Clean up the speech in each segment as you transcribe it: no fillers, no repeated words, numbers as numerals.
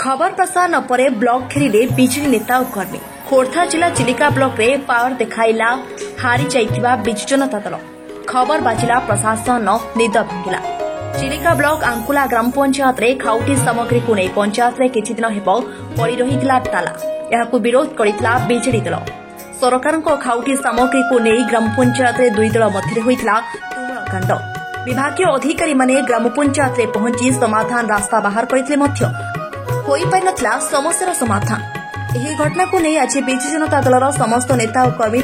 खबर प्रसारण पर ब्लॉक घेरिले बिजेडी नेता और कर्मी। खोर्धा जिला चिलिका ब्लॉक रे पावर देखाइला हारी जाइतिबा बिजु जनता दल। खबर बाजिला प्रशासन निद भांगिला। चिलिका ब्लॉक आंकुला ग्राम पंचायत रे खाउटी सामग्री को नहीं पंचायत रे किछि दिन हेबो पड़ी रहितला ताला। एहाकु विरोध करितला बिजेडी दल। सरकार को खाउटी सामग्री को नहीं ग्राम पंचायत रे दुई दल मध्य होइतला तुमुल कांड। विभागीय अधिकारी माने ग्राम पंचायत रे पहुंची समाधान रास्ता बाहर करथिले मध्य होई पाइ नथला समस्यार समाधान। एही घटना को नहीं आज बिजु जनता दलर समस्त नेता और कर्मी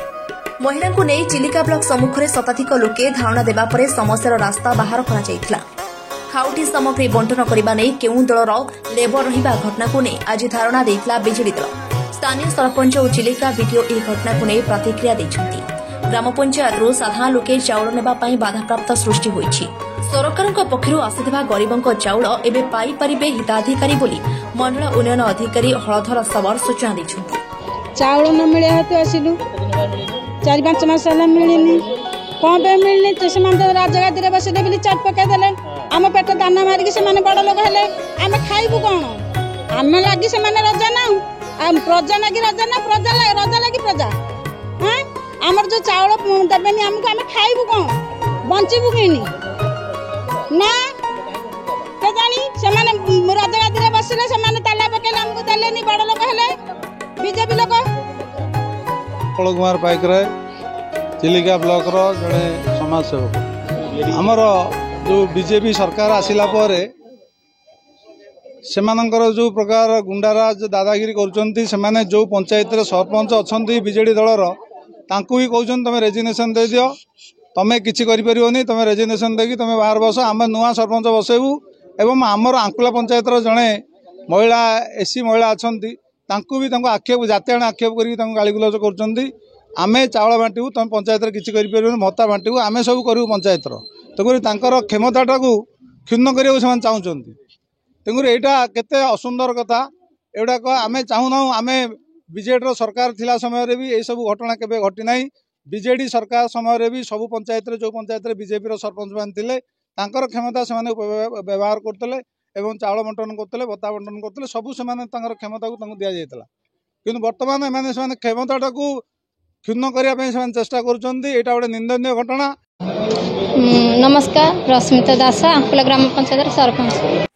महिला को नहीं चिलिका ब्लॉक सम्मुखें शताधिक लोके धारणा देबा परे समस्यार रास्ता बाहर करा जायथिला। खाउटी सामग्री बंटन करबा नहीं केउ दलर लेबर रहिबा घटना को नहीं आज धारणा देथिला बिजेडी दल। स्थानीय सरपंच और चिलिका वीडियो एही घटना को नहीं प्रतिक्रिया दैछंती। ग्राम पंचायत रु साधारण लोके चाउल नेबा पई बाधाप्राप्त सृष्टि होईछि। सरकारक पक्षरु आसिथिबा गरीबंक चाउल एबे पाई परिबे हिताधिकारी बोली मंडल उन्नयन अधिकारी हलधर सबर सूचना दैछंती। चाउल न मिले हेतु आसिलु 4-5 मास होला मिलिनी कौन पे मिलनी तो से राजगादी बसले बोली चाट पकई देले आम पेट दाना मारिक से बड़ लोक हेले आम खाइबू कौन आम लगी से रजा ना प्रजा लगी रजा ना रजा लगी प्रजा हाँ आमर जो चाउल देवेनि आमको आम खाइबू कौन बंचबू किनी ना के जानी से राजगादी बसले से ताला पकईले आमको देलेनी बड़ लोक हेले बीजेपी लोक कुमार पाइकराय चिलिका ब्लॉक रो जड़े समाज सेवक आमर जो बीजेपी सरकार आसिला परे सेमानंकर जो प्रकार गुंडाराज दादागिरी करुचंती सेमाने जो पंचायत रे सरपंच अछंती बीजेडी दलर तांकु ही कहउछन तमे रेजिग्नेशन दे दियो तमे किछि करि परियोनी तमे रेजिग्नेशन देकी तमे बाहर बस आम नुआ सरपंच बसेबू एवं आमर आंकुला पंचायत रो जणे महिला एसी महिला अछंती तांकु भी तांको आक्षेप जातिआण आक्षेप करी तांको गाली गुलज करुचंती आमे चावल बांटू तुम पंचायत किसी कर भत्ता बांटू आमे सब करूँ पंचायत तेणुकर क्षमता को क्षुण्ण करने चाहते तेणुकर यहाँ केते असुंदर कथा एगुड़ाक आमे चाहूना आमे बीजेडी सरकार थिला समय रे भी यही सब घटना केबे घटी नाही। बीजेडी सरकार समय रे भी सब पंचायत जो पंचायत बीजेपी सरपंच मान थिले तांकर क्षमता से व्यवहार करते एवं चावल बंटन करते भत्ता बंटन करते सबू से क्षमता को दि जाता कि बर्तमान एमाने क्षमता को क्षुण्ण करने चेष्टा कर गोटे निंदनीय घटना। नमस्कार रश्मिता दास आंकुला ग्राम पंचायत सरपंच।